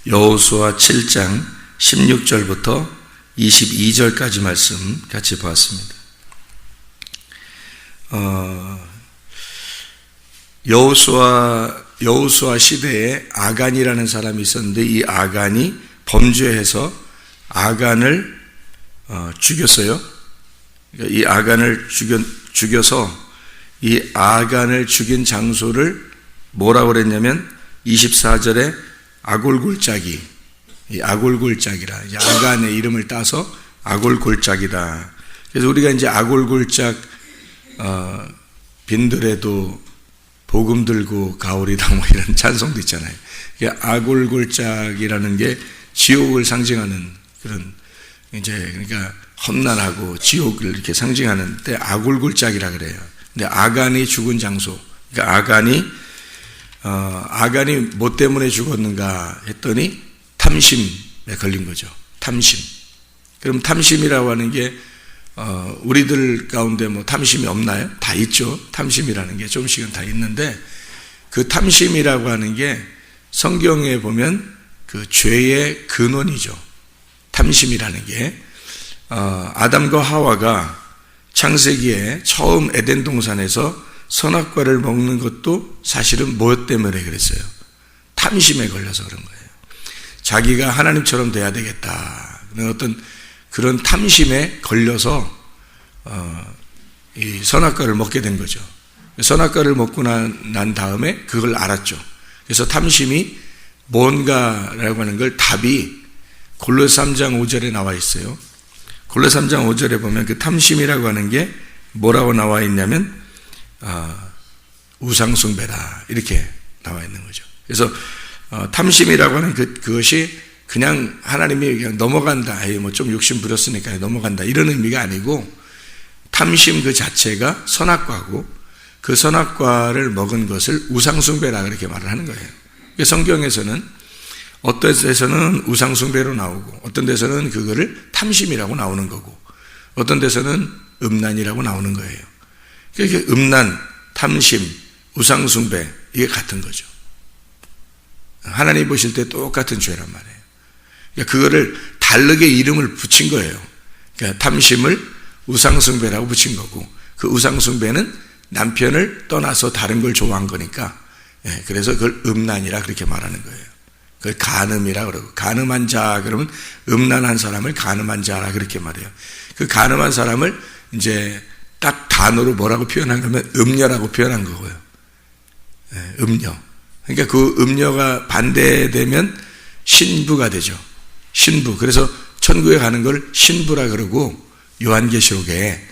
여호수아 7장 16절부터 22절까지 말씀 같이 보았습니다. 여호수아 시대에 아간이라는 사람이 있었는데 이 아간이 범죄해서 아간을 죽였어요. 그러니까 이 아간을 죽여서 이 아간을 죽인 장소를 뭐라고 그랬냐면 24절에 아골골짜기, 이 아골골짜기라, 아간의 이름을 따서 아골골짜기다. 그래서 우리가 이제 아골골짝 빈들에도 복음 들고 가오리다 뭐 이런 찬송도 있잖아요. 아골골짝이라는 게 지옥을 상징하는 그런 이제 그러니까 험난하고 지옥을 이렇게 상징하는 때 아골골짝이라 그래요. 근데 아간이 죽은 장소, 그러니까 아간이 뭐 때문에 죽었는가 했더니 탐심에 걸린 거죠. 탐심. 그럼 탐심이라고 하는 게 우리들 가운데 뭐 탐심이 없나요? 다 있죠. 탐심이라는 게 조금씩은 다 있는데 그 탐심이라고 하는 게 성경에 보면 그 죄의 근원이죠. 탐심이라는 게 아담과 하와가 창세기에 처음 에덴 동산에서 선악과를 먹는 것도 사실은 무엇 때문에 그랬어요? 탐심에 걸려서 그런 거예요. 자기가 하나님처럼 돼야 되겠다. 어떤 그런 탐심에 걸려서 이 선악과를 먹게 된 거죠. 선악과를 먹고 난 다음에 그걸 알았죠. 그래서 탐심이 뭔가라고 하는 걸 답이 골로새 3장 5절에 나와 있어요. 골로새 3장 5절에 보면 그 탐심이라고 하는 게 뭐라고 나와 있냐면 우상숭배다 이렇게 나와 있는 거죠. 그래서 탐심이라고 하는 그것이 그냥 하나님이 그냥 넘어간다, 뭐 좀 욕심 부렸으니까 넘어간다 이런 의미가 아니고 탐심 그 자체가 선악과고 그 선악과를 먹은 것을 우상숭배라 그렇게 말을 하는 거예요. 성경에서는 어떤 데서는 우상숭배로 나오고 어떤 데서는 그거를 탐심이라고 나오는 거고 어떤 데서는 음란이라고 나오는 거예요. 그러니까 음란, 탐심, 우상숭배 이게 같은 거죠. 하나님 보실 때 똑같은 죄란 말이에요. 그러니까 그거를 다르게 이름을 붙인 거예요. 그러니까 탐심을 우상숭배라고 붙인 거고 그 우상숭배는 남편을 떠나서 다른 걸 좋아한 거니까 그래서 그걸 음란이라 그렇게 말하는 거예요. 그걸 간음이라 그러고 간음한 자 그러면 음란한 사람을 간음한 자라 그렇게 말해요. 그 간음한 사람을 이제 딱 단어로 뭐라고 표현한 거면 음녀라고 표현한 거고요. 음녀. 그러니까 그 음녀가 반대되면 신부가 되죠. 신부. 그래서 천국에 가는 걸 신부라 그러고 요한계시록에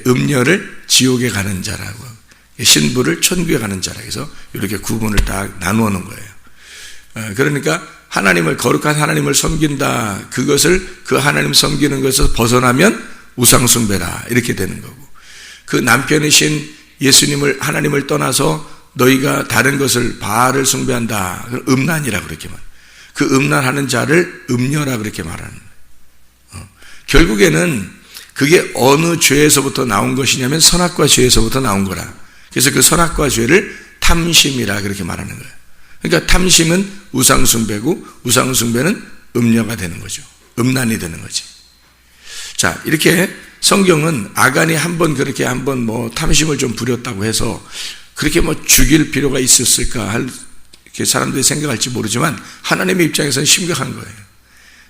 음녀를 지옥에 가는 자라고 신부를 천국에 가는 자라 해서 이렇게 구분을 딱 나누어 놓은 거예요. 그러니까 하나님을 거룩한 하나님을 섬긴다. 그것을 그 하나님 섬기는 것에서 벗어나면 우상숭배다. 이렇게 되는 거고 그 남편이신 예수님을 하나님을 떠나서 너희가 다른 것을 바알을 숭배한다. 음란이라 그렇게 말. 그 음란하는 자를 음녀라 그렇게 말하는 거예요. 결국에는 그게 어느 죄에서부터 나온 것이냐면 선악과 죄에서부터 나온 거라. 그래서 그 선악과 죄를 탐심이라 그렇게 말하는 거예요. 그러니까 탐심은 우상숭배고 우상숭배는 음녀가 되는 거죠. 음란이 되는 거지. 자, 이렇게 성경은 아간이 한번 그렇게 한번 뭐 탐심을 좀 부렸다고 해서 그렇게 뭐 죽일 필요가 있었을까 할 이렇게 사람들이 생각할지 모르지만 하나님의 입장에서는 심각한 거예요.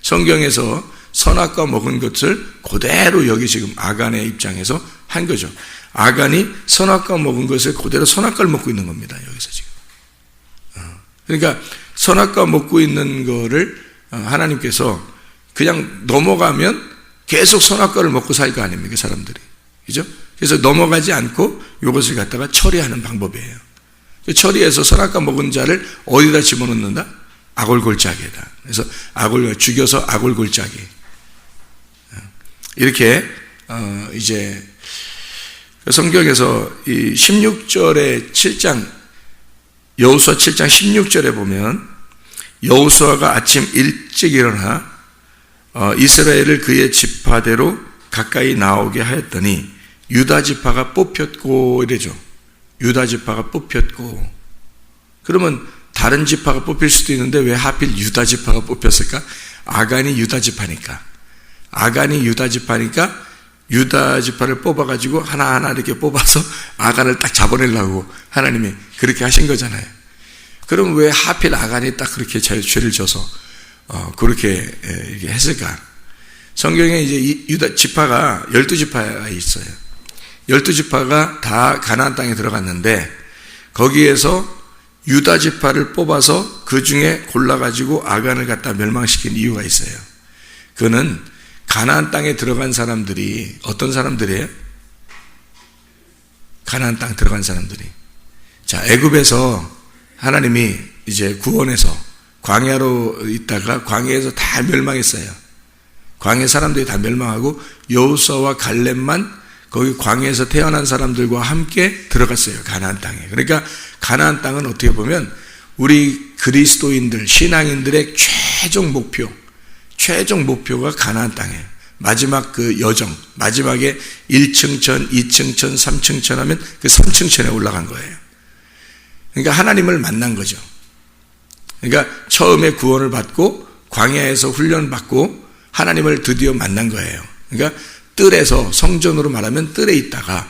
성경에서 선악과 먹은 것을 그대로 여기 지금 아간의 입장에서 한 거죠. 아간이 선악과 먹은 것을 그대로 선악과를 먹고 있는 겁니다. 여기서 지금. 그러니까 선악과 먹고 있는 거를 하나님께서 그냥 넘어가면 계속 선악과를 먹고 살 거 아닙니까, 사람들이. 그죠? 그래서 넘어가지 않고 이것을 갖다가 처리하는 방법이에요. 처리해서 선악과 먹은 자를 어디다 집어넣는다? 아골골짜기에다. 그래서 죽여서 아골골짜기. 이렇게 이제 성경에서 이 16절에 7장 여호수아 7장 16절에 보면 여호수아가 아침 일찍 일어나 이스라엘을 그의 지파대로 가까이 나오게 하였더니 유다 지파가 뽑혔고 이래죠. 유다 지파가 뽑혔고 그러면 다른 지파가 뽑힐 수도 있는데 왜 하필 유다 지파가 뽑혔을까? 아간이 유다 지파니까. 유다 지파를 뽑아가지고 하나하나 이렇게 뽑아서 아간을 딱 잡아내려고 하나님이 그렇게 하신 거잖아요. 그럼 왜 하필 아간이 딱 그렇게 죄를 져서 그렇게 이렇게 했을까? 성경에 이제 유다 지파가 12지파가 있어요. 12지파가 다 가나안 땅에 들어갔는데 거기에서 유다 지파를 뽑아서 그 중에 골라가지고 아간을 갖다 멸망시킨 이유가 있어요. 그거는 가나안 땅에 들어간 사람들이 어떤 사람들이에요? 가나안 땅 들어간 사람들이. 자, 애굽에서 하나님이 이제 구원해서 광야로 있다가 광야에서 다 멸망했어요. 광야 사람들이 다 멸망하고 여호수아와 갈렙만 거기 광야에서 태어난 사람들과 함께 들어갔어요. 가나안 땅에. 그러니까 가나안 땅은 어떻게 보면 우리 그리스도인들, 신앙인들의 최종 목표가 가나안 땅이에요. 마지막 그 여정, 마지막에 1층천, 2층천, 3층천 하면 그 3층천에 올라간 거예요. 그러니까 하나님을 만난 거죠. 그러니까 처음에 구원을 받고 광야에서 훈련받고 하나님을 드디어 만난 거예요. 그러니까 뜰에서, 성전으로 말하면 뜰에 있다가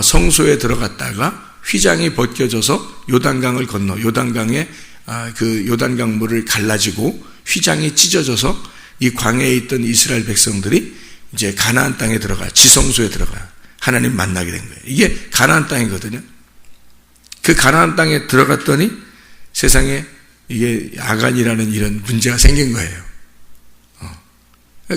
성소에 들어갔다가 휘장이 벗겨져서 요단강을 건너 요단강에 그 요단강 물을 갈라지고 휘장이 찢어져서 이 광야에 있던 이스라엘 백성들이 이제 가나안 땅에 들어가, 지성소에 들어가 하나님 만나게 된 거예요. 이게 가나안 땅이거든요. 그 가나안 땅에 들어갔더니 세상에 이게 아간이라는 이런 문제가 생긴 거예요.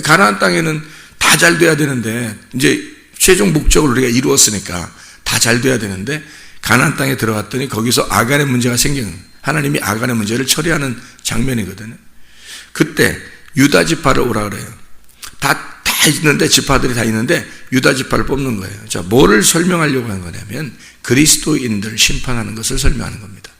가나안 땅에는 다 잘 돼야 되는데 이제 최종 목적을 우리가 이루었으니까 다 잘 돼야 되는데 가나안 땅에 들어갔더니 거기서 아간의 문제가 생긴 거예요. 하나님이 아간의 문제를 처리하는 장면이거든요. 그때 유다 지파를 오라 그래요. 다 있는데, 지파들이 다 있는데 유다 지파를 뽑는 거예요. 자, 뭐를 설명하려고 하는 거냐면 그리스도인들 심판하는 것을 설명하는 겁니다.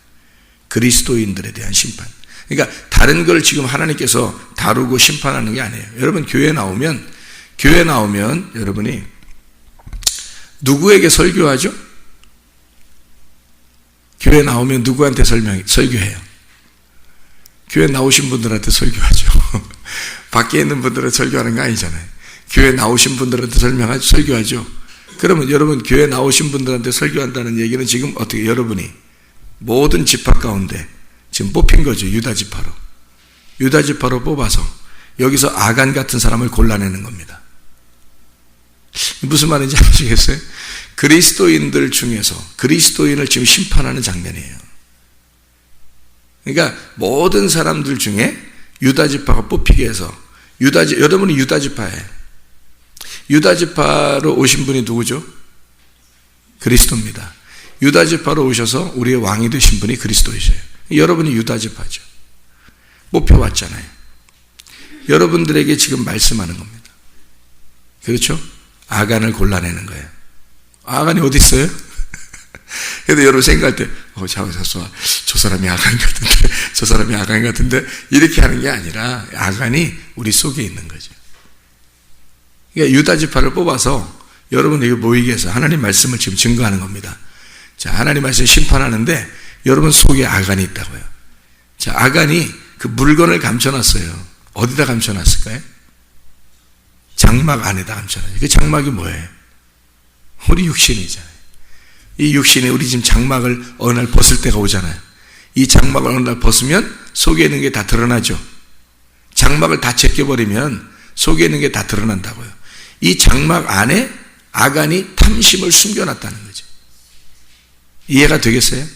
그리스도인들에 대한 심판. 그러니까 다른 걸 지금 하나님께서 다루고 심판하는 게 아니에요. 여러분 교회 나오면 여러분이 누구에게 설교하죠? 교회 나오면 누구한테 설교해요? 교회 나오신 분들한테 설교하죠. 밖에 있는 분들은 설교하는 거 아니잖아요. 교회 나오신 분들한테 설교하죠. 그러면 여러분 교회 나오신 분들한테 설교한다는 얘기는 지금 어떻게 여러분이 모든 지파 가운데 지금 뽑힌 거죠. 유다 지파로 뽑아서 여기서 아간 같은 사람을 골라내는 겁니다. 무슨 말인지 아시겠어요? 그리스도인들 중에서 그리스도인을 지금 심판하는 장면이에요. 그러니까 모든 사람들 중에 유다 지파가 뽑히게 해서 여러분이 유다 지파예요. 유다 지파로 오신 분이 누구죠? 그리스도입니다. 유다 지파로 오셔서 우리의 왕이 되신 분이 그리스도이셔요. 여러분이 유다 지파죠. 뽑혀왔잖아요. 여러분들에게 지금 말씀하는 겁니다. 그렇죠? 아간을 골라내는 거예요. 아간이 어디 있어요? 그래도 여러분 생각할 때, 저 사람이 아간 같은데, 이렇게 하는 게 아니라, 아간이 우리 속에 있는 거죠. 그러니까 유다 지파를 뽑아서 여러분에게 모이게 해서 하나님 말씀을 지금 증거하는 겁니다. 자, 하나님 말씀 심판하는데, 여러분 속에 아간이 있다고요. 자, 아간이 그 물건을 감춰놨어요. 어디다 감춰놨을까요? 장막 안에다 감춰놨어요. 그 장막이 뭐예요? 우리 육신이잖아요. 이 육신이 우리 지금 장막을 어느 날 벗을 때가 오잖아요. 이 장막을 어느 날 벗으면 속에 있는 게 다 드러나죠. 장막을 다 제껴버리면 속에 있는 게 다 드러난다고요. 이 장막 안에 아간이 탐심을 숨겨놨다는 거죠. 이해가 되겠어요?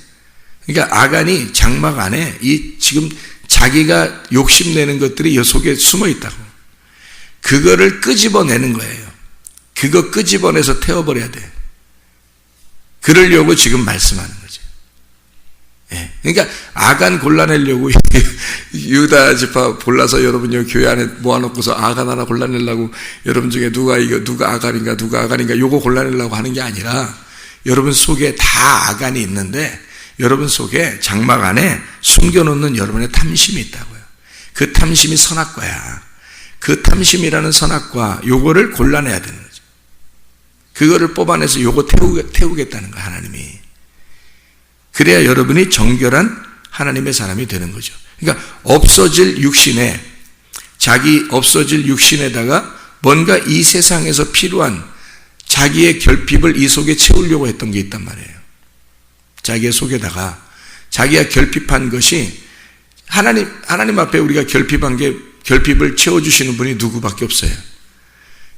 그러니까 아간이 장막 안에 이 지금 자기가 욕심내는 것들이 이 속에 숨어 있다고. 그거를 끄집어내는 거예요. 그거 끄집어내서 태워버려야 돼요. 그러려고 지금 말씀하는 거죠. 예. 그러니까 아간 골라내려고 유다 지파 골라서 여러분 여기 교회 안에 모아놓고서 아간 하나 골라내려고 여러분 중에 누가 아간인가 요거 골라내려고 하는 게 아니라 여러분 속에 다 아간이 있는데 여러분 속에 장막 안에 숨겨놓는 여러분의 탐심이 있다고요. 그 탐심이 선악과야. 그 탐심이라는 선악과 요거를 골라내야 되는 거죠. 그거를 뽑아내서 요거 태우겠다는 거야, 하나님이. 그래야 여러분이 정결한 하나님의 사람이 되는 거죠. 그러니까 없어질 육신에다가 뭔가 이 세상에서 필요한 자기의 결핍을 이 속에 채우려고 했던 게 있단 말이에요. 자기의 속에다가 자기가 결핍한 것이 하나님 앞에 우리가 결핍을 채워주시는 분이 누구밖에 없어요.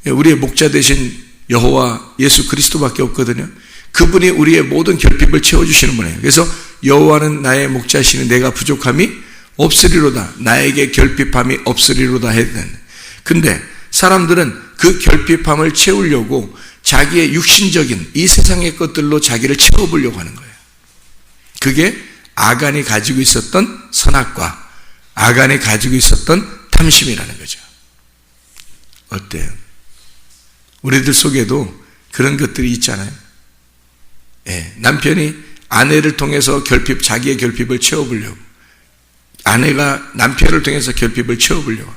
우리의 목자 되신 여호와 예수 그리스도밖에 없거든요. 그분이 우리의 모든 결핍을 채워주시는 분이에요. 그래서 여호와는 나의 목자시니 내가 부족함이 없으리로다. 나에게 결핍함이 없으리로다 해야 되는데, 근데 사람들은 그 결핍함을 채우려고 자기의 육신적인 이 세상의 것들로 자기를 채워보려고 하는 거예요. 그게 아간이 가지고 있었던 선악과 아간이 가지고 있었던 탐심이라는 거죠. 어때요? 우리들 속에도 그런 것들이 있잖아요. 남편이 아내를 통해서 자기의 결핍을 채워보려고, 아내가 남편을 통해서 결핍을 채워보려고,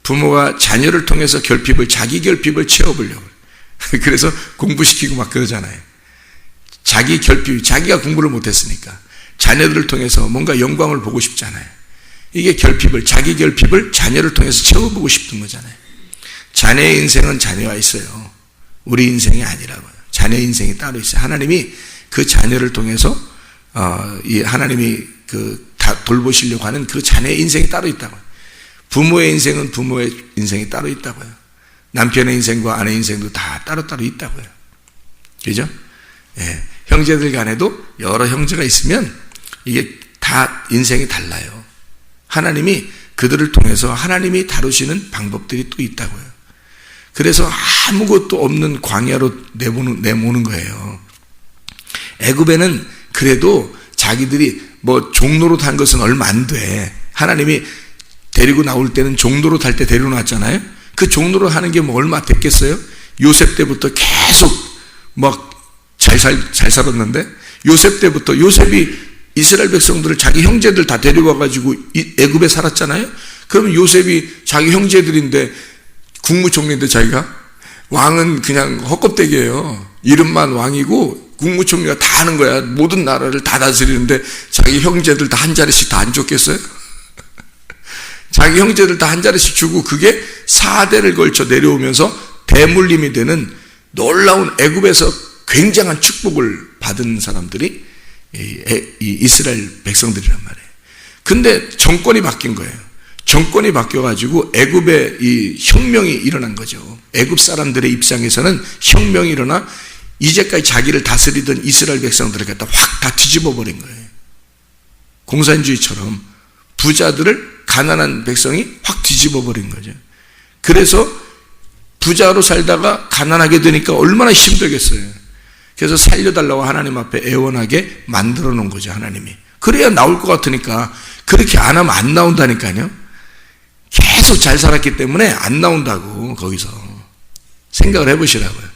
부모가 자녀를 통해서 자기 결핍을 채워보려고. 그래서 공부시키고 막 그러잖아요. 자기가 공부를 못했으니까 자녀들을 통해서 뭔가 영광을 보고 싶잖아요. 이게 자기 결핍을 자녀를 통해서 채워보고 싶은 거잖아요. 자녀의 인생은 자녀와 있어요. 우리 인생이 아니라고요. 자녀의 인생이 따로 있어요. 하나님이 그 자녀를 통해서 하나님이 다 돌보시려고 하는 그 자녀의 인생이 따로 있다고요. 부모의 인생은 부모의 인생이 따로 있다고요. 남편의 인생과 아내의 인생도 다 따로따로 있다고요. 그죠? 형제들 간에도 여러 형제가 있으면 이게 다 인생이 달라요. 하나님이 그들을 통해서 하나님이 다루시는 방법들이 또 있다고요. 그래서 아무것도 없는 광야로 내모는 거예요. 애굽에는 그래도 자기들이 종로로 탄 것은 얼마 안 돼. 하나님이 데리고 나올 때는 종로로 탈 때 데리고 나왔잖아요. 그 종로로 하는 게 얼마 됐겠어요? 요셉 때부터 계속 잘 살았는데, 요셉이 이스라엘 백성들을 자기 형제들 다 데려와가지고 애굽에 살았잖아요. 그러면 요셉이 자기 형제들인데 국무총리인데 자기가 왕은 그냥 헛껍데기예요. 이름만 왕이고 국무총리가 다 하는 거야. 모든 나라를 다 다스리는데 자기 형제들 다 한 자리씩 다 안 줬겠어요? 자기 형제들 다 한 자리씩 주고 그게 4대를 걸쳐 내려오면서 대물림이 되는 놀라운 애굽에서 굉장한 축복을 받은 사람들이 이 이스라엘 백성들이란 말이에요. 근데 정권이 바뀐 거예요. 정권이 바뀌어가지고 애굽에 이 혁명이 일어난 거죠. 애굽 사람들의 입장에서는 혁명이 일어나 이제까지 자기를 다스리던 이스라엘 백성들을 갖다 확 다 뒤집어 버린 거예요. 공산주의처럼 부자들을 가난한 백성이 확 뒤집어 버린 거죠. 그래서 부자로 살다가 가난하게 되니까 얼마나 힘들겠어요. 그래서 살려달라고 하나님 앞에 애원하게 만들어 놓은 거죠, 하나님이. 그래야 나올 것 같으니까. 그렇게 안 하면 안 나온다니까요. 계속 잘 살았기 때문에 안 나온다고, 거기서. 생각을 해보시라고요.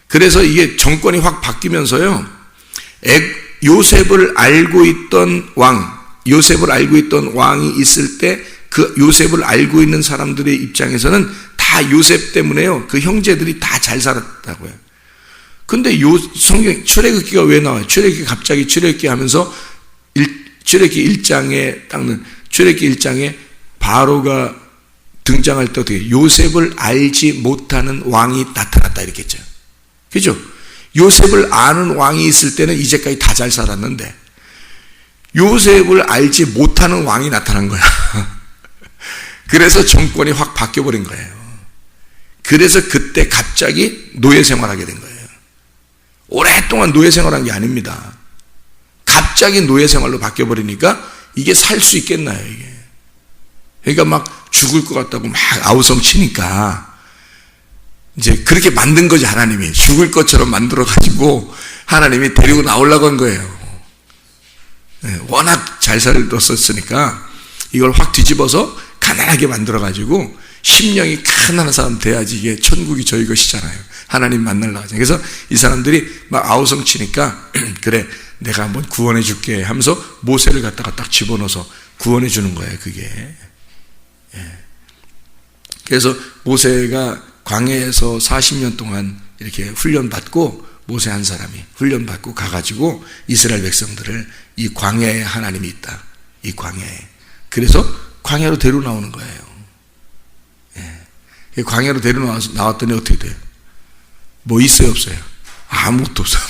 그래서 이게 정권이 확 바뀌면서요, 요셉을 알고 있던 왕이 있을 때 그 요셉을 알고 있는 사람들의 입장에서는 다 요셉 때문에요. 그 형제들이 다 잘 살았다고요. 근데 성경 출애굽기가 왜 나와요? 갑자기 출애굽기 하면서 출애굽기 1장에 바로가 등장할 때 어떻게 요셉을 알지 못하는 왕이 나타났다 이렇게 했죠. 그죠? 요셉을 아는 왕이 있을 때는 이제까지 다 잘 살았는데 요셉을 알지 못하는 왕이 나타난 거야. 그래서 정권이 확 바뀌어버린 거예요. 그래서 그때 갑자기 노예 생활하게 된 거예요. 오랫동안 노예 생활한 게 아닙니다. 갑자기 노예 생활로 바뀌어버리니까 이게 살 수 있겠나요, 이게. 그러니까 막 죽을 것 같다고 막 아우성 치니까 이제 그렇게 만든 거지, 하나님이. 죽을 것처럼 만들어가지고 하나님이 데리고 나오려고 한 거예요. 워낙 잘 살았으니까 이걸 확 뒤집어서 가난하게 만들어가지고 심령이 가난한 사람 돼야지 이게 천국이 저희 것이잖아요. 하나님 만나려고 하잖아요. 그래서 이 사람들이 막 아우성 치니까 그래 내가 한번 구원해 줄게 하면서 모세를 갖다가 딱 집어넣어서 구원해 주는 거예요, 그게. 그래서 모세가 광야에서 40년 동안 이렇게 훈련받고 모세 한 사람이 훈련받고 가가지고 이스라엘 백성들을 이 광야에 하나님이 있다. 이 광야에. 그래서 광야로 데리고 나오는 거예요. 예. 광야로 데리고 나왔더니 어떻게 돼요? 뭐 있어요, 없어요? 아무것도 없어요.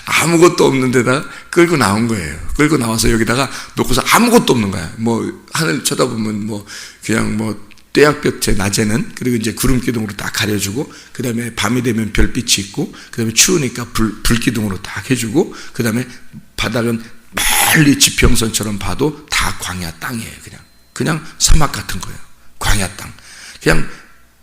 아무것도 없는 데다가 끌고 나온 거예요. 끌고 나와서 여기다가 놓고서 아무것도 없는 거야. 뭐 하늘 쳐다보면 뭐 그냥 뭐 떼약볕에 낮에는, 그리고 이제 구름기둥으로 딱 가려주고, 그 다음에 밤이 되면 별빛이 있고, 그 다음에 추우니까 불기둥으로 딱 해주고, 그 다음에 바닥은 멀리 지평선처럼 봐도 다 광야 땅이에요. 그냥 사막 같은 거예요. 광야 땅. 그냥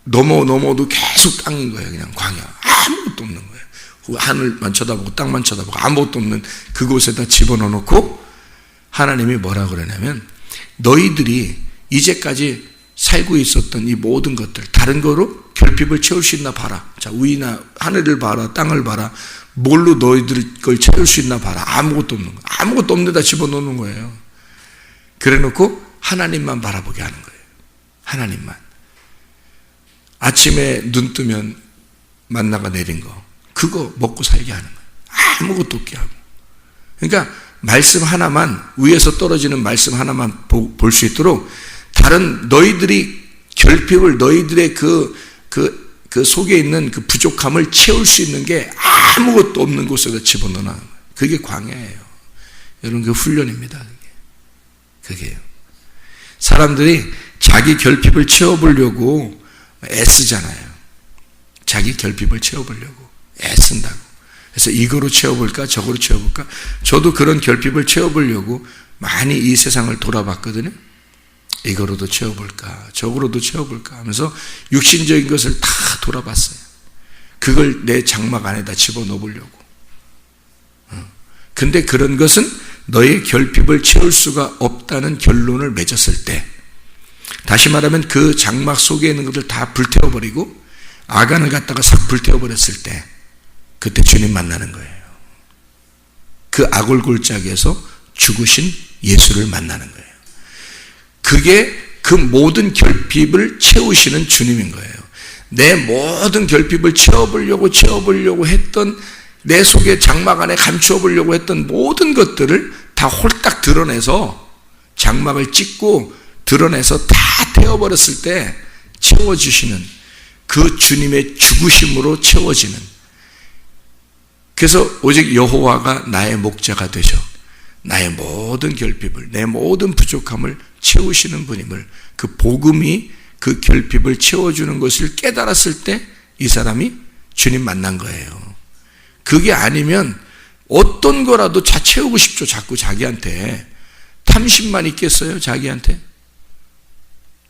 넘어도 계속 땅인 거예요. 그냥 광야. 아무것도 없는 거예요. 하늘만 쳐다보고 땅만 쳐다보고 아무것도 없는 그곳에다 집어넣어 놓고 하나님이 뭐라 그러냐면, 너희들이 이제까지 살고 있었던 이 모든 것들, 다른 거로 결핍을 채울 수 있나 봐라. 자, 위나 하늘을 봐라, 땅을 봐라. 뭘로 너희들 걸 채울 수 있나 봐라. 아무것도 없는 거. 아무것도 없는 데다 집어넣는 거예요. 그래 놓고 하나님만 바라보게 하는 거예요. 하나님만. 아침에 눈 뜨면 만나가 내린 거, 그거 먹고 살게 하는 거예요. 아무것도 없게 하고. 그러니까 말씀 하나만, 위에서 떨어지는 말씀 하나만 볼 수 있도록, 다른 너희들이 결핍을, 너희들의 그 속에 있는 그 부족함을 채울 수 있는 게 아무것도 없는 곳에다 집어넣는 거예요. 그게 광야예요. 여러분, 그 훈련입니다. 그게요. 사람들이 자기 결핍을 채워보려고 애쓰잖아요. 자기 결핍을 채워보려고 애쓴다고. 그래서 이거로 채워볼까, 저거로 채워볼까. 저도 그런 결핍을 채워보려고 많이 이 세상을 돌아봤거든요. 이거로도 채워볼까, 저거로도 채워볼까 하면서 육신적인 것을 다 돌아봤어요. 그걸 내 장막 안에다 집어넣어보려고. 근데 그런 것은 너의 결핍을 채울 수가 없다는 결론을 맺었을 때, 다시 말하면 그 장막 속에 있는 것을 다 불태워버리고 아간을 갖다가 싹 불태워버렸을 때, 그때 주님 만나는 거예요. 그 아골골짜기에서 죽으신 예수를 만나는 거예요. 그게 그 모든 결핍을 채우시는 주님인 거예요. 내 모든 결핍을 채워보려고 했던, 내 속에 장막 안에 감추어보려고 했던 모든 것들을 다 홀딱 드러내서, 장막을 찢고 드러내서 다 태워버렸을 때 채워주시는 그 주님의 죽으심으로 채워지는. 그래서 오직 여호와가 나의 목자가 되셔 나의 모든 결핍을, 내 모든 부족함을 채우시는 분임을, 그 복음이 그 결핍을 채워주는 것을 깨달았을 때 이 사람이 주님 만난 거예요. 그게 아니면 어떤 거라도 다 채우고 싶죠. 자꾸 자기한테. 탐심만 있겠어요, 자기한테?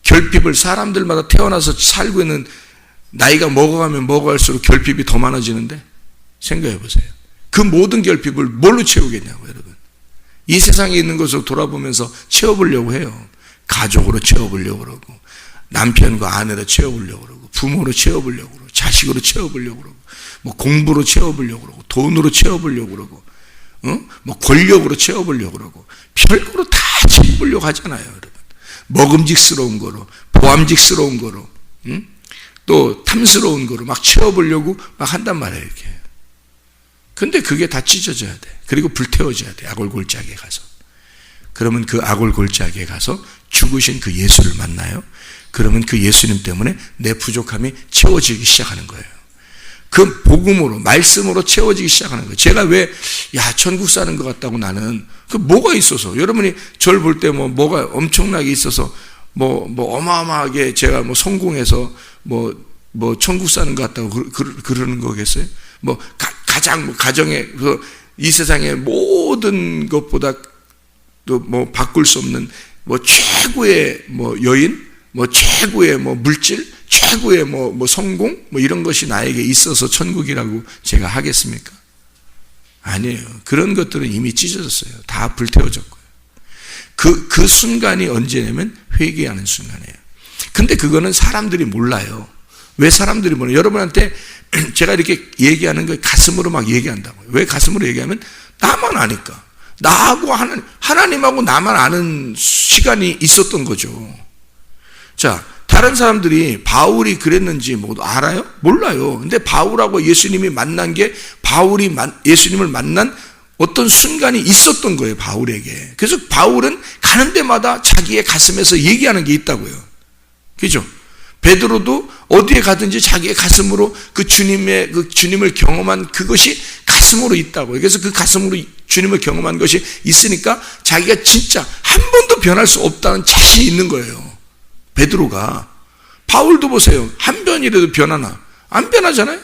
결핍을, 사람들마다 태어나서 살고 있는, 나이가 먹어가면 먹어갈수록 결핍이 더 많아지는데, 생각해 보세요. 그 모든 결핍을 뭘로 채우겠냐고, 여러분. 이 세상에 있는 것을 돌아보면서 채워보려고 해요. 가족으로 채워보려고 그러고, 남편과 아내로 채워보려고 그러고, 부모로 채워보려고 그러고, 자식으로 채워보려고 그러고, 뭐 공부로 채워보려고 그러고, 돈으로 채워보려고 그러고, 뭐 권력으로 채워보려고 그러고, 별거로 다 채워보려고 하잖아요, 여러분. 먹음직스러운 거로, 보암직스러운 거로, 또 탐스러운 거로 막 채워보려고 막 한단 말이에요, 이렇게. 근데 그게 다 찢어져야 돼. 그리고 불태워져야 돼, 아골골짜기에 가서. 그러면 그 아골골짜기에 가서 죽으신 그 예수를 만나요. 그러면 그 예수님 때문에 내 부족함이 채워지기 시작하는 거예요. 그 복음으로, 말씀으로 채워지기 시작하는 거예요. 제가 왜, 천국 사는 것 같다고 나는, 그 뭐가 있어서, 여러분이 저를 볼 때 뭐가 엄청나게 있어서, 어마어마하게 제가 성공해서, 천국 사는 것 같다고 그러는 거겠어요? 가장 가정에, 이 세상의 모든 것보다 또 바꿀 수 없는 최고의 여인, 최고의 물질, 최고의 성공, 이런 것이 나에게 있어서 천국이라고 제가 하겠습니까? 아니에요. 그런 것들은 이미 찢어졌어요. 다 불태워졌고요. 그 순간이 언제냐면 회개하는 순간이에요. 근데 그거는 사람들이 몰라요. 왜 사람들이 몰라요? 여러분한테 제가 이렇게 얘기하는 거 가슴으로 막 얘기한다고요. 왜 가슴으로 얘기하면 나만 아니까. 나하고 하나님하고 나만 아는 시간이 있었던 거죠. 자, 다른 사람들이 바울이 그랬는지 모두 알아요? 몰라요. 근데 바울하고 예수님이 만난 게 바울이 예수님을 만난 어떤 순간이 있었던 거예요, 바울에게. 그래서 바울은 가는 데마다 자기의 가슴에서 얘기하는 게 있다고요. 그죠? 베드로도 어디에 가든지 자기의 가슴으로 그 주님을 경험한 그것이 가슴으로 있다고요. 그래서 그 가슴으로 주님을 경험한 것이 있으니까 자기가 진짜 한 번도 변할 수 없다는 자신이 있는 거예요. 베드로가. 바울도 보세요. 한 번이라도 변하나? 안 변하잖아요.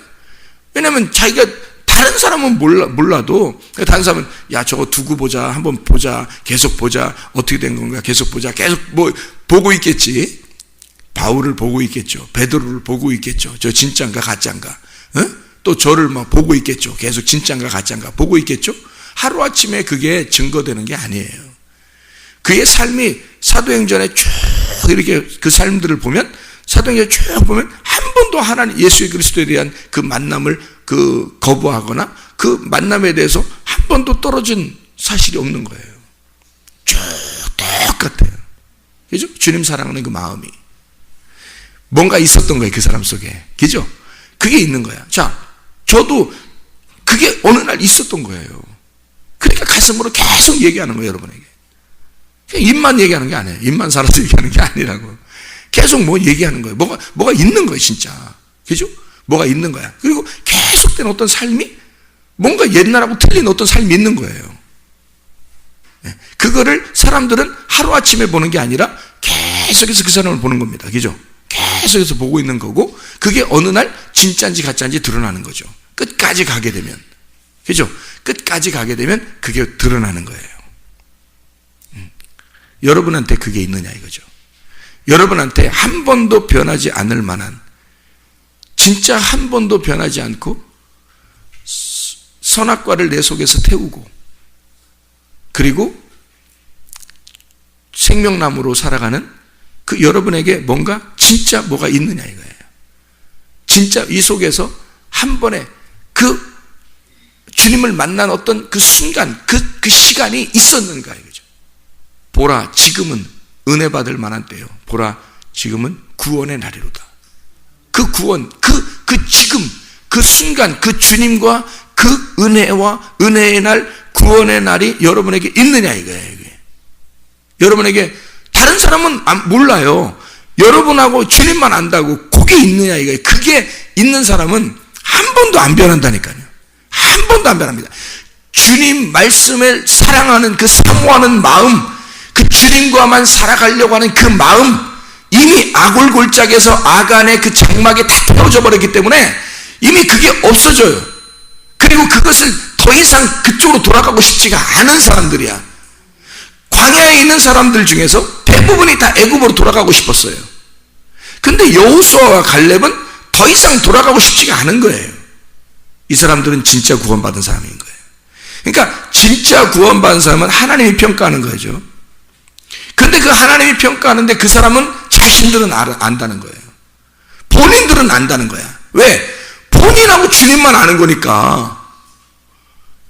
왜냐하면 자기가 다른 사람은 몰라도 다른 사람은 야 저거 두고 보자, 한번 보자, 계속 보자, 어떻게 된 건가 계속 보자, 계속 뭐 보고 있겠지. 바울을 보고 있겠죠. 베드로를 보고 있겠죠. 저 진짜인가 가짜인가. 또 저를 막 보고 있겠죠. 계속 진짜인가 가짜인가 보고 있겠죠. 하루아침에 그게 증거되는 게 아니에요. 그의 삶이 사도행전에 쭉 이렇게 그 삶들을 보면, 사도행전에 쭉 보면 한 번도 하나님 예수 그리스도에 대한 그 만남을 거부하거나 그 만남에 대해서 한 번도 떨어진 사실이 없는 거예요. 쭉 똑같아요. 그죠? 주님 사랑하는 그 마음이 뭔가 있었던 거예요, 그 사람 속에. 그죠? 그게 있는 거야. 자, 저도 그게 어느 날 있었던 거예요. 그러니까 가슴으로 계속 얘기하는 거예요, 여러분에게. 그냥 입만 얘기하는 게 아니에요. 입만 살아서 얘기하는 게 아니라고. 계속 뭐 얘기하는 거예요. 뭐가 있는 거예요, 진짜. 그죠? 뭐가 있는 거야. 그리고 계속된 어떤 삶이 뭔가 옛날하고 틀린 어떤 삶이 있는 거예요. 그거를 사람들은 하루아침에 보는 게 아니라 계속해서 그 사람을 보는 겁니다. 그죠? 계속해서 보고 있는 거고, 그게 어느 날 진짜인지 가짜인지 드러나는 거죠. 끝까지 가게 되면. 그죠? 끝까지 가게 되면 그게 드러나는 거예요. 여러분한테 그게 있느냐 이거죠. 여러분한테 한 번도 변하지 않을 만한, 진짜 한 번도 변하지 않고 선악과를 내 속에서 태우고, 그리고 생명나무로 살아가는 그 여러분에게 뭔가 진짜 뭐가 있느냐 이거예요. 진짜 이 속에서 한 번에 그 주님을 만난 어떤 그 순간, 그 시간이 있었는가 이거죠. 보라, 지금은 은혜 받을 만한 때요. 보라, 지금은 구원의 날이로다. 그 구원, 그 지금, 그 순간, 그 주님과 그 은혜와 은혜의 날, 구원의 날이 여러분에게 있느냐 이거예요. 이게. 여러분에게 다른 사람은 몰라요. 여러분하고 주님만 안다고 그게 있느냐 이거예요. 그게 있는 사람은 한 번도 안 변한다니까요. 한 번도 안 변합니다. 주님 말씀을 사랑하는 그 사모하는 마음, 그 주님과만 살아가려고 하는 그 마음, 이미 아골골짝에서 아간의 그 장막에 다 태워져 버렸기 때문에 이미 그게 없어져요. 그리고 그것을 더 이상 그쪽으로 돌아가고 싶지가 않은 사람들이야. 광야에 있는 사람들 중에서 대부분이 다 애굽으로 돌아가고 싶었어요. 근데 여호수아와 갈렙은 더 이상 돌아가고 싶지가 않은 거예요. 이 사람들은 진짜 구원받은 사람인 거예요. 그러니까 진짜 구원받은 사람은 하나님이 평가하는 거죠. 근데 그 하나님이 평가하는데 그 사람은 자신들은 안다는 거예요. 본인들은 안다는 거야. 왜? 본인하고 주님만 아는 거니까.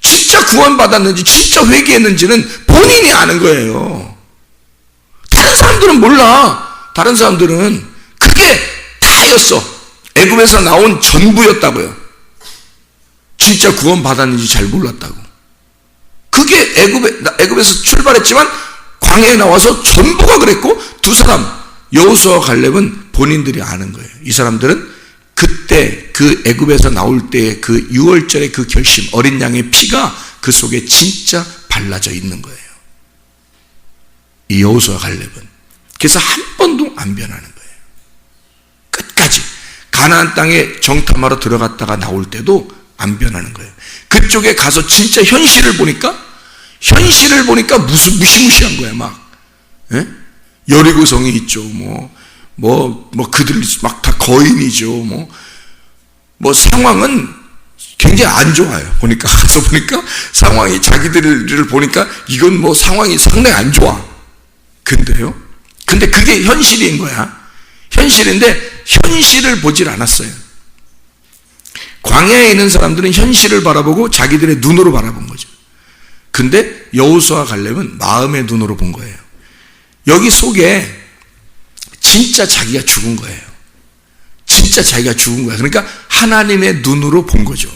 진짜 구원받았는지 진짜 회개했는지는 본인이 아는 거예요. 다른 사람들은 몰라. 다른 사람들은 그게 다였어. 애굽에서 나온 전부였다고요. 진짜 구원받았는지 잘 몰랐다고. 그게 애굽에서 출발했지만 광야에 나와서 전부가 그랬고, 두 사람 여호수아와 갈렙은 본인들이 아는 거예요. 이 사람들은 그때 그 애굽에서 나올 때의 그 6월절의 그 결심, 어린 양의 피가 그 속에 진짜 발라져 있는 거예요. 이 여호수아와 갈렙은. 그래서 한 번도 안 변하는 거예요. 끝까지 가나안 땅에 정탐하러 들어갔다가 나올 때도 안 변하는 거예요. 그쪽에 가서 진짜 현실을 보니까 무시무시한 거야. 막 여리고성이 있죠. 뭐 그들 막 다 거인이죠. 뭐 상황은 굉장히 안 좋아요. 가서 보니까 상황이, 자기들을 보니까 이건 뭐 상황이 상당히 안 좋아. 근데 그게 현실인 거야. 현실인데 현실을 보질 않았어요. 광야에 있는 사람들은 현실을 바라보고 자기들의 눈으로 바라본 거죠. 근데 여호수아와 갈렙은 마음의 눈으로 본 거예요. 여기 속에 진짜 자기가 죽은 거예요. 진짜 자기가 죽은 거예요. 그러니까 하나님의 눈으로 본 거죠.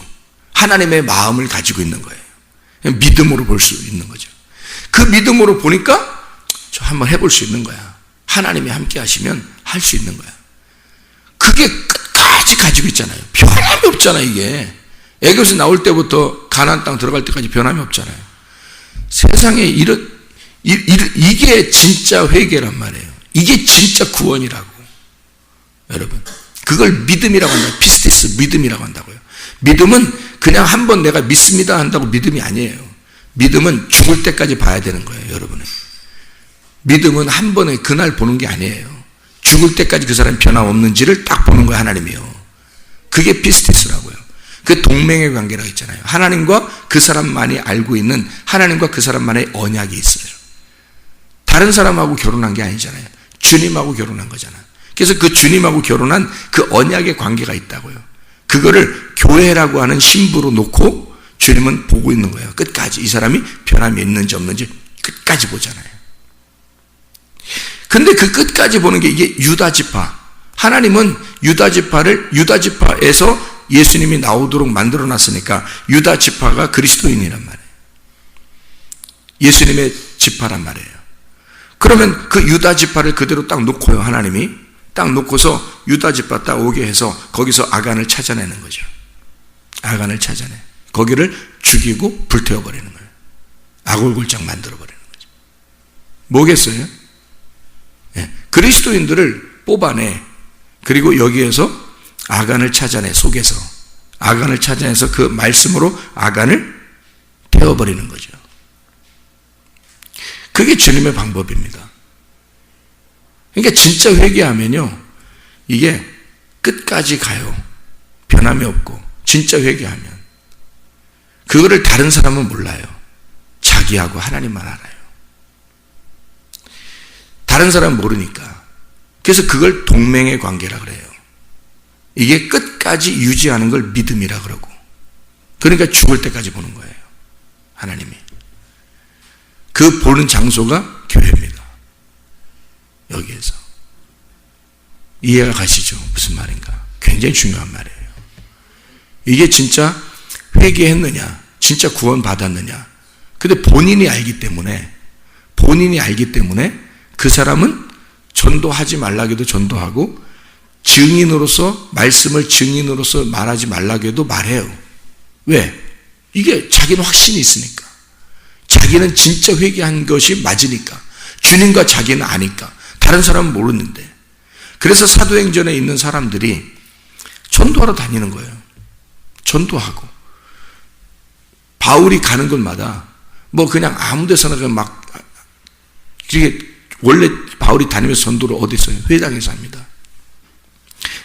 하나님의 마음을 가지고 있는 거예요. 믿음으로 볼 수 있는 거죠. 그 믿음으로 보니까 저 한번 해볼 수 있는 거야. 하나님이 함께 하시면 할 수 있는 거야. 그게 끝까지 가지고 있잖아요. 변함이 없잖아, 이게. 애굽에서 나올 때부터 가나안 땅 들어갈 때까지 변함이 없잖아요. 세상에 이게 진짜 회개란 말이에요. 이게 진짜 구원이라고. 여러분, 그걸 믿음이라고 한다. 피스티스, 믿음이라고 한다고요. 믿음은 그냥 한번 내가 믿습니다 한다고 믿음이 아니에요. 믿음은 죽을 때까지 봐야 되는 거예요, 여러분은. 믿음은 한 번에 그날 보는 게 아니에요. 죽을 때까지 그 사람이 변함없는지를 딱 보는 거예요, 하나님이요. 그게 피스티스라고요. 그 동맹의 관계라고 있잖아요. 하나님과 그 사람만이 알고 있는, 하나님과 그 사람만의 언약이 있어요. 다른 사람하고 결혼한 게 아니잖아요. 주님하고 결혼한 거잖아요. 그래서 그 주님하고 결혼한 그 언약의 관계가 있다고요. 그거를 교회라고 하는 신부로 놓고 주님은 보고 있는 거예요. 끝까지. 이 사람이 변함이 있는지 없는지 끝까지 보잖아요. 근데 그 끝까지 보는 게 이게 유다지파. 하나님은 유다지파에서 예수님이 나오도록 만들어 놨으니까 유다지파가 그리스도인이란 말이에요. 예수님의 지파란 말이에요. 그러면 그 유다지파를 그대로 딱 놓고요, 하나님이. 딱 놓고서 유다지파 딱 오게 해서 거기서 아간을 찾아내는 거죠. 아간을 찾아내. 거기를 죽이고 불태워버리는 거예요. 아골골장 만들어버리는 거죠. 뭐겠어요? 네. 그리스도인들을 뽑아내. 그리고 여기에서 아간을 찾아내, 속에서. 아간을 찾아내서 그 말씀으로 아간을 태워버리는 거죠. 그게 주님의 방법입니다. 그러니까 진짜 회개하면요, 이게 끝까지 가요. 변함이 없고. 진짜 회개하면. 그거를 다른 사람은 몰라요. 자기하고 하나님만 알아요. 다른 사람은 모르니까. 그래서 그걸 동맹의 관계라 그래요. 이게 끝까지 유지하는 걸 믿음이라 그러고. 그러니까 죽을 때까지 보는 거예요, 하나님이. 그 보는 장소가 교회입니다. 여기에서. 이해가 가시죠? 무슨 말인가? 굉장히 중요한 말이에요. 이게 진짜 회개했느냐, 진짜 구원받았느냐. 근데 본인이 알기 때문에 그 사람은 전도하지 말라고 해도 전도하고, 증인으로서, 말씀을 증인으로서 말하지 말라고 해도 말해요. 왜? 이게 자기는 확신이 있으니까. 자기는 진짜 회개한 것이 맞으니까. 주님과 자기는 아니까. 다른 사람은 모르는데. 그래서 사도행전에 있는 사람들이 전도하러 다니는 거예요. 전도하고. 바울이 가는 곳마다 뭐 그냥 아무 데서나 그냥 막, 이게 원래 바울이 다니면서 전도를 어디서 해요? 회당에서 합니다.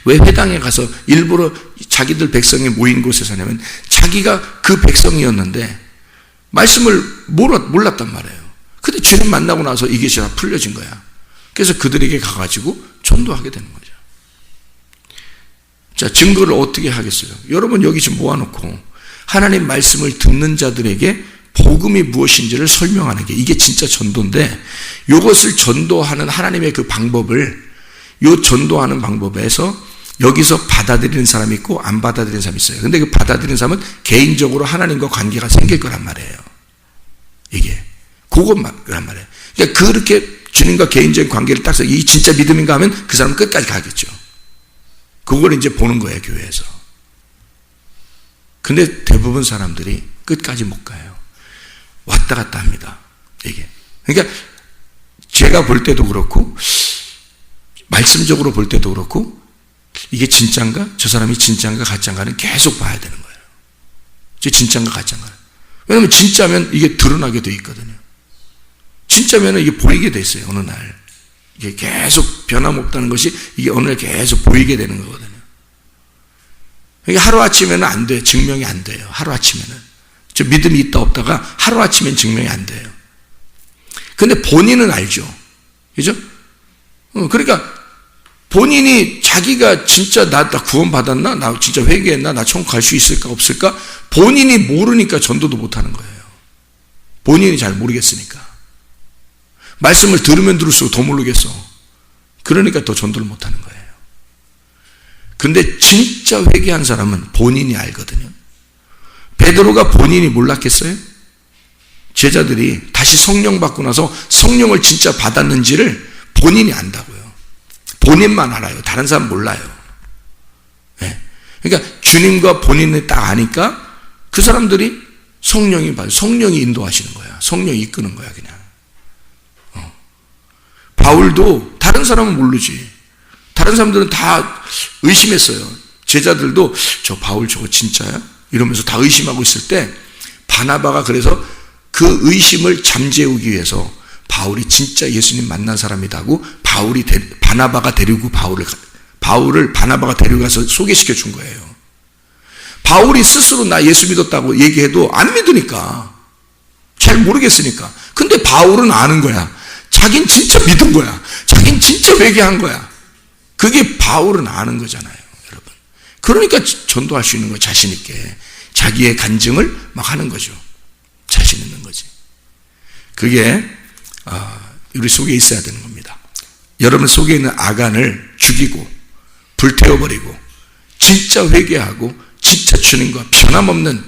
왜 회당에 가서 일부러 자기들 백성이 모인 곳에서 하냐면 자기가 그 백성이었는데 말씀을 몰랐단 말이에요. 근데 주님 만나고 나서 이게 다 풀려진 거야. 그래서 그들에게 가가지고 전도하게 되는 거죠. 자, 증거를 어떻게 하겠어요? 여러분 여기 지금 모아놓고 하나님 말씀을 듣는 자들에게 복음이 무엇인지를 설명하는 게 이게 진짜 전도인데, 이것을 전도하는 하나님의 그 방법을, 요 전도하는 방법에서 여기서 받아들이는 사람이 있고 안 받아들이는 사람이 있어요. 근데 그 받아들이는 사람은 개인적으로 하나님과 관계가 생길 거란 말이에요. 이게 그것만 그란 말이에요. 그러니까 그렇게 주님과 개인적인 관계를 딱 해서 이 진짜 믿음인가 하면 그 사람은 끝까지 가겠죠. 그걸 이제 보는 거예요, 교회에서. 근데 대부분 사람들이 끝까지 못 가요. 왔다 갔다 합니다, 이게. 그러니까 제가 볼 때도 그렇고 말씀적으로 볼 때도 그렇고 이게 진짜인가? 저 사람이 진짜인가 가짜인가는 계속 봐야 되는 거예요. 저 진짜인가 가짜인가. 왜냐하면 진짜면 이게 드러나게 돼 있거든요. 진짜면 이게 보이게 돼 있어요, 어느 날. 이게 계속 변함없다는 것이 이게 어느 날 계속 보이게 되는 거거든요. 이게 하루아침에는 안 돼요. 증명이 안 돼요. 하루아침에는. 저 믿음이 있다 없다가 하루아침엔 증명이 안 돼요. 근데 본인은 알죠. 그죠? 그러니까 본인이 자기가 진짜 나 구원받았나? 나 진짜 회개했나? 나 천국 갈 수 있을까? 없을까? 본인이 모르니까 전도도 못하는 거예요. 본인이 잘 모르겠으니까. 말씀을 들으면 들을수록 더 모르겠어. 그러니까 더 전도를 못하는 거예요. 근데 진짜 회개한 사람은 본인이 알거든요. 베드로가 본인이 몰랐겠어요? 제자들이 다시 성령 받고 나서 성령을 진짜 받았는지를 본인이 안다고요. 본인만 알아요. 다른 사람 몰라요. 네. 그러니까 주님과 본인을 딱 아니까 그 사람들이 성령이 인도하시는 거야. 성령이 이끄는 거야, 그냥. 바울도 다른 사람은 모르지. 다른 사람들은 다 의심했어요. 제자들도 저 바울 저거 진짜야? 이러면서 다 의심하고 있을 때 바나바가 그래서 그 의심을 잠재우기 위해서 바울이 진짜 예수님 만난 사람이다고 바나바가 데리고 바울을 바나바가 데려가서 소개시켜 준 거예요. 바울이 스스로 나 예수 믿었다고 얘기해도 안 믿으니까. 잘 모르겠으니까. 근데 바울은 아는 거야. 자긴 진짜 믿은 거야. 자긴 진짜 회개한 거야. 그게 바울은 아는 거잖아요, 여러분. 그러니까 전도할 수 있는 거예요, 자신 있게. 자기의 간증을 막 하는 거죠. 자신 있는 거지. 그게 우리 속에 있어야 되는 겁니다. 여러분 속에 있는 아간을 죽이고 불태워버리고 진짜 회개하고 진짜 주님과 변함없는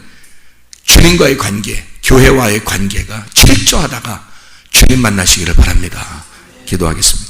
주님과의 관계, 교회와의 관계가 철저하다가 주님 만나시기를 바랍니다. 기도하겠습니다.